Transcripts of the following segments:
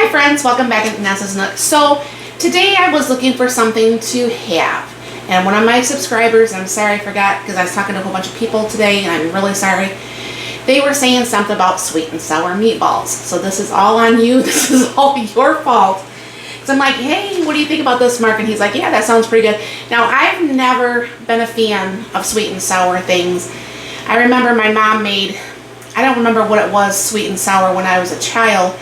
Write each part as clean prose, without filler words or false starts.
Hi friends, welcome back to Nessa's Nook. So today I was looking for something to have, and one of my subscribers, I'm sorry I forgot because I was talking to a whole bunch of people today and I'm really sorry, they were saying something about sweet and sour meatballs. So this is all on you, this is all your fault. So I'm like, hey, what do you think about this, Mark? And he's like, yeah, that sounds pretty good. Now, I've never been a fan of sweet and sour things. I remember my mom made, I don't remember what it was, sweet and sour, when I was a child.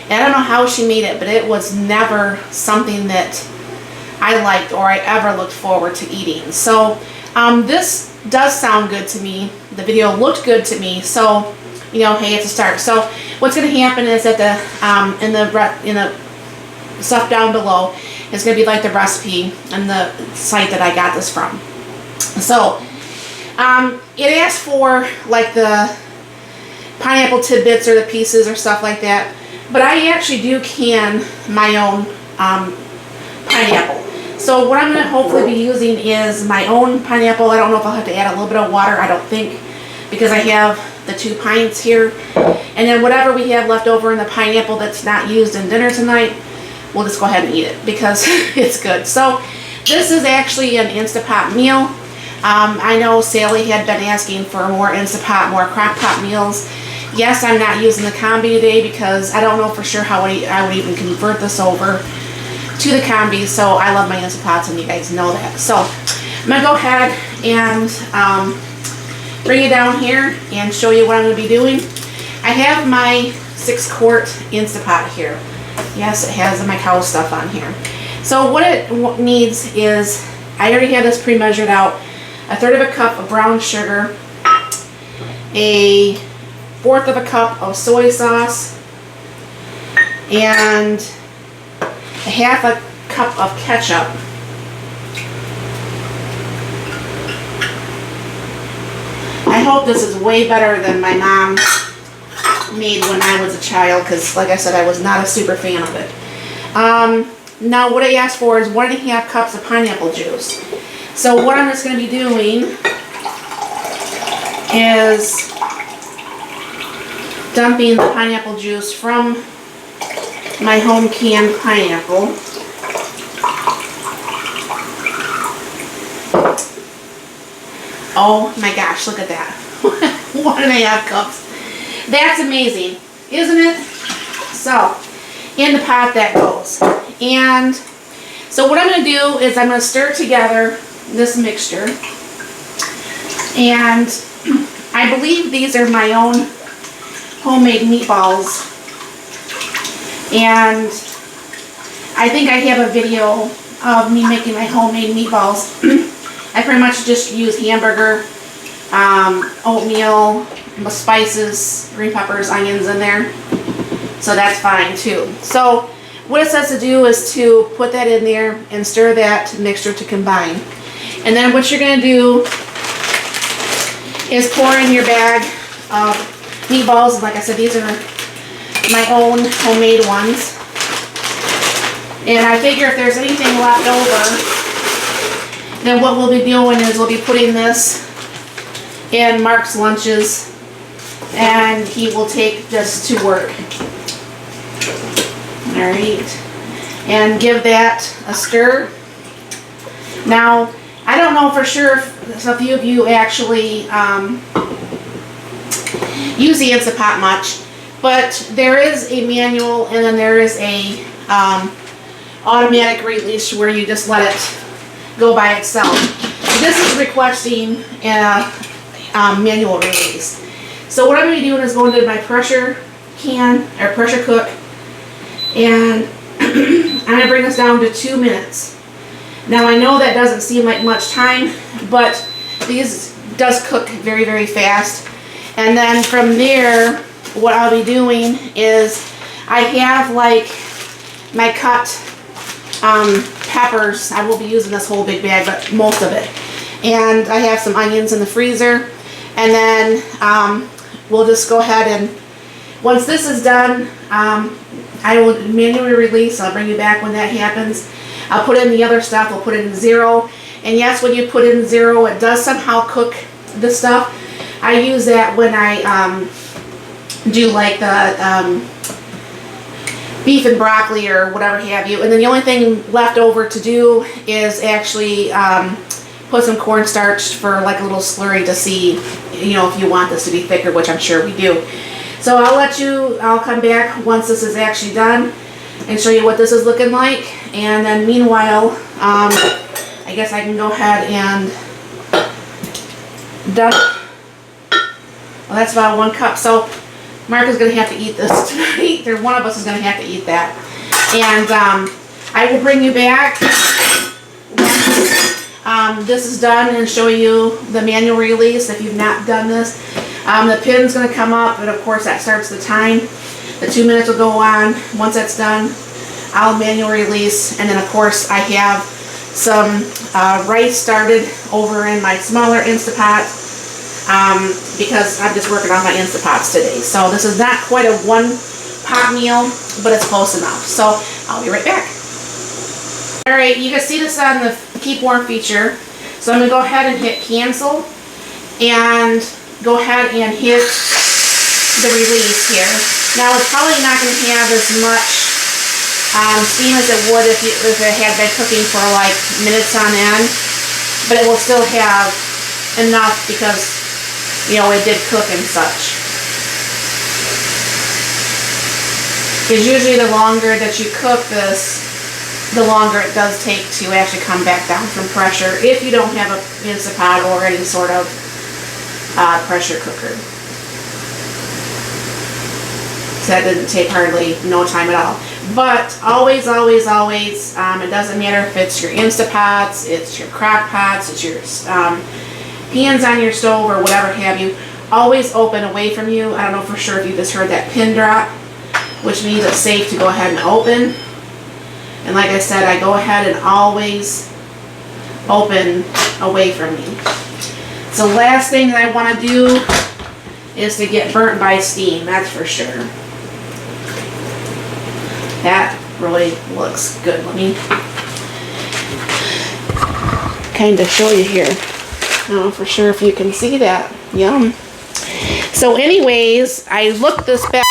And I don't know how she made it, but it was never something that I liked or I ever looked forward to eating. So this does sound good to me. The video looked good to me. So, you know, hey, it's a start. So what's going to happen is that in the stuff down below is going to be like the recipe and the site that I got this from. So it asks for like the pineapple tidbits or the pieces or stuff like that, but I actually do can my own pineapple. So what I'm going to hopefully be using is my own pineapple. I don't know if I'll have to add a little bit of water, I don't think, because I have the 2 pints here. And then whatever we have left over in the pineapple that's not used in dinner tonight, we'll just go ahead and eat it because it's good. So this is actually an Instapot meal. I know Sally had been asking for more Instapot, more crock pot meals. Yes, I'm not using the combi today because I don't know for sure how I would even convert this over to the combi. So I love my Instapots and you guys know that. So I'm going to go ahead and bring it down here and show you what I'm going to be doing. I have my 6-quart Instapot here. Yes, it has my cow stuff on here. So what it needs is, I already have this pre-measured out, 1/3 of a cup of brown sugar, 1/4 of a cup of soy sauce, and 1/2 a cup of ketchup. I hope this is way better than my mom made when I was a child, because like I said, I was not a super fan of it. Now what I asked for is 1.5 cups of pineapple juice. So what I'm just going to be doing is dumping the pineapple juice from my home canned pineapple. Oh my gosh, look at that. 1.5 cups. That's amazing, isn't it? So, in the pot that goes. And so what I'm going to do is I'm going to stir together this mixture. And I believe these are my own homemade meatballs. And I think I have a video of me making my homemade meatballs. I pretty much just use hamburger, oatmeal, spices, green peppers, onions in there. So that's fine too. So what it says to do is to put that in there and stir that mixture to combine. And then what you're going to do is pour in your bag of meatballs. Like I said, these are my own homemade ones. And I figure if there's anything left over, then what we'll be doing is we'll be putting this in Mark's lunches, and he will take this to work. Alright, and give that a stir. Now, I don't know for sure if a few of you actually use the Instapot much, but there is a manual and then there is a automatic release where you just let it go by itself. This is requesting a manual release. So what I'm going to be doing is going to my pressure can or pressure cook, and I'm going to bring this down to 2 minutes. Now I know that doesn't seem like much time, but these does cook very, very fast. And then from there, what I'll be doing is I have like my cut peppers. I will be using this whole big bag, but most of it. And I have some onions in the freezer. And then we'll just go ahead and, once this is done, I will manually release. I'll bring you back when that happens. I'll put in the other stuff. I'll put it in 0. And yes, when you put in 0, it does somehow cook the stuff. I use that when I do like the beef and broccoli or whatever have you. And then the only thing left over to do is actually put some cornstarch for like a little slurry to see, you know, if you want this to be thicker, which I'm sure we do. So I'll come back once this is actually done and show you what this is looking like. And then meanwhile, I guess I can go ahead and dump. Well, that's about 1 cup. So Mark is going to have to eat this tonight. Or one of us is going to have to eat that. And I will bring you back once this is done and show you the manual release if you've not done this. The pin's going to come up, and of course that starts the time. The 2 minutes will go on. Once that's done, I'll manual release. And then of course I have some rice started over in my smaller Instapot. Because I'm just working on my Instapots today. So this is not quite a 1-pot meal, but it's close enough. So I'll be right back. Alright, you can see this on the keep warm feature. So I'm going to go ahead and hit cancel and go ahead and hit the release here. Now it's probably not going to have as much steam as it would if it had been cooking for like minutes on end, but it will still have enough because, you know, it did cook and such. Because usually the longer that you cook this, the longer it does take to actually come back down from pressure if you don't have an Instapot or any sort of pressure cooker. So that didn't take hardly no time at all. But always, always, always, it doesn't matter if it's your Instapots, it's your crock pots, it's your pans on your stove or whatever have you, always open away from you. I don't know for sure if you just heard that pin drop, which means it's safe to go ahead and open. And like I said, I go ahead and always open away from you. So last thing that I want to do is to get burnt by steam, that's for sure. That really looks good. Let me kind of show you here. I don't know for sure if you can see that. Yum. So anyways, I looked this back.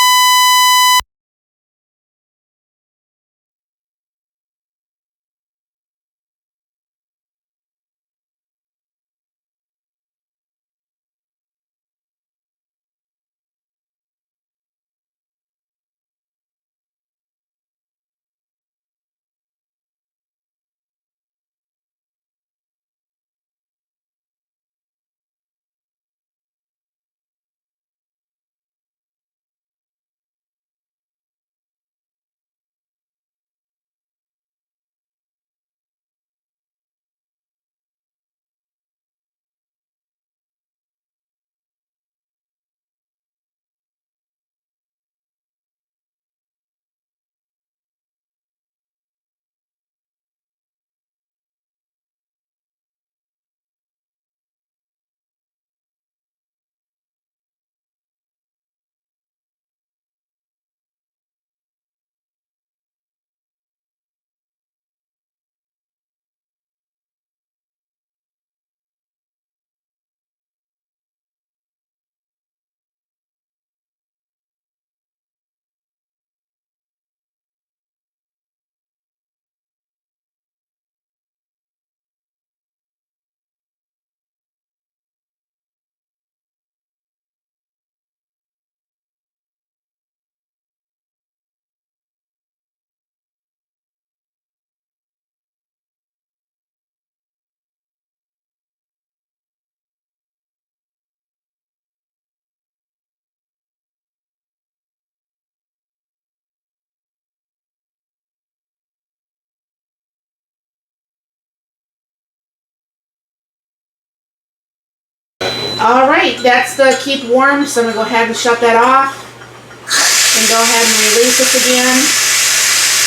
Alright, that's the keep warm, so I'm going to go ahead and shut that off and go ahead and release this again.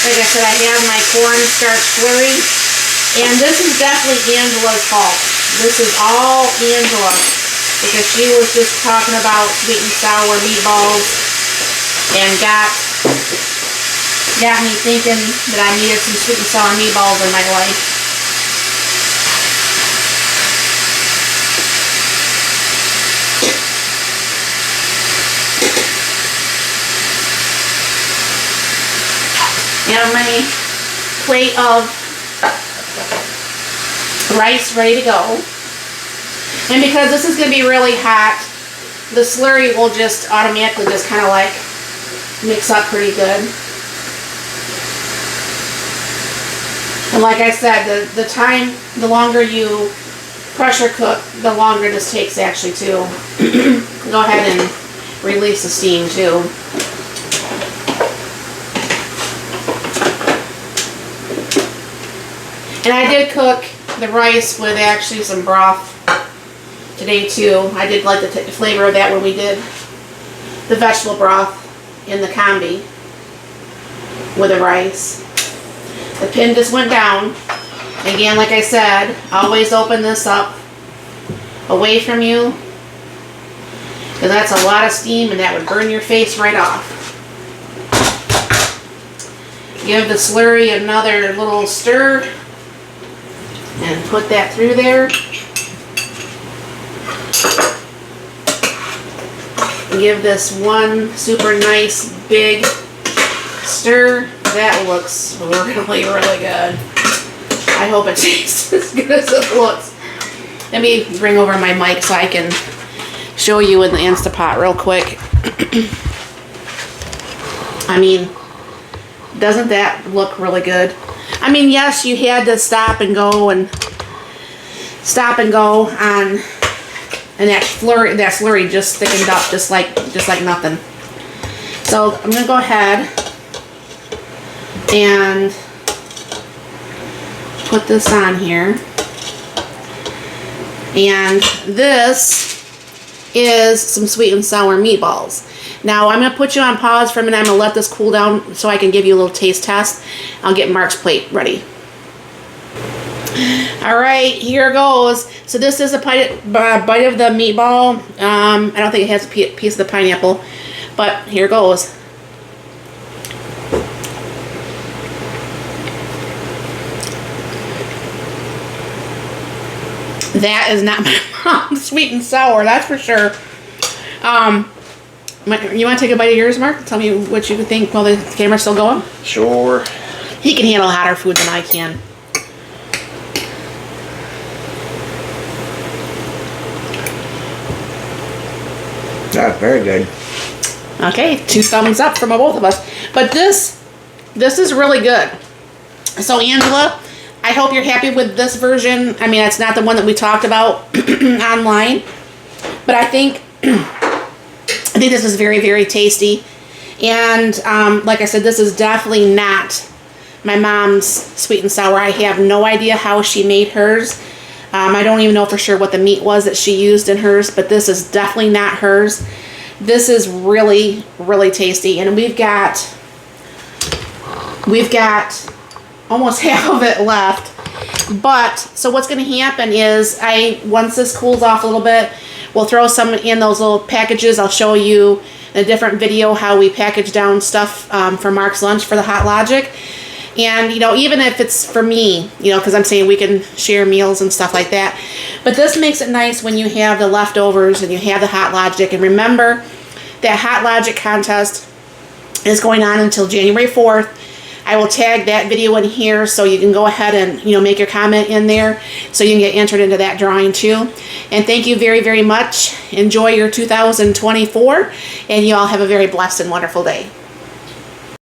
Like I said, I have my cornstarch slurry, and this is definitely Angela's fault. This is all Angela, because she was just talking about sweet and sour meatballs and got me thinking that I needed some sweet and sour meatballs in my life. And my plate of rice ready to go. And because this is going to be really hot, the slurry will just automatically just kind of like mix up pretty good. And like I said, the longer you pressure cook, the longer this takes actually to go ahead and release the steam too. And I did cook the rice with actually some broth today too. I did like the flavor of that when we did the vegetable broth in the combi with the rice. The pin just went down. Again, like I said, always open this up away from you, because that's a lot of steam and that would burn your face right off. Give the slurry another little stir and put that through there. Give this one super nice big stir. That looks really, really good. I hope it tastes as good as it looks. Let me bring over my mic so I can show you in the Instapot real quick. I mean, doesn't that look really good? I mean, yes, you had to stop and go on, and that slurry just thickened up just like nothing. So I'm gonna go ahead and put this on here. And this is some sweet and sour meatballs. Now I'm going to put you on pause for a minute. I'm going to let this cool down so I can give you a little taste test. I'll get Mark's plate ready. Alright, here goes. So this is a bite of the meatball. I don't think it has a piece of the pineapple, but here goes. That is not my mom's sweet and sour, that's for sure. You want to take a bite of yours, Mark? Tell me what you think while the camera's still going? Sure. He can handle hotter food than I can. That's very good. Okay, 2 thumbs up from both of us. But this is really good. So Angela, I hope you're happy with this version. I mean, it's not the one that we talked about online, but I think this is very, very tasty. And like I said, this is definitely not my mom's sweet and sour. I have no idea how she made hers. I don't even know for sure what the meat was that she used in hers, but this is definitely not hers. This is really, really tasty. And we've got almost half of it left. But so what's going to happen is once this cools off a little bit, we'll throw some in those little packages. I'll show you in a different video how we package down stuff for Mark's lunch for the Hot Logic. And, you know, even if it's for me, you know, because I'm saying we can share meals and stuff like that. But this makes it nice when you have the leftovers and you have the Hot Logic. And remember, that Hot Logic contest is going on until January 4th. I will tag that video in here so you can go ahead and, you know, make your comment in there so you can get entered into that drawing too. And thank you very, very much. Enjoy your 2024, and you all have a very blessed and wonderful day.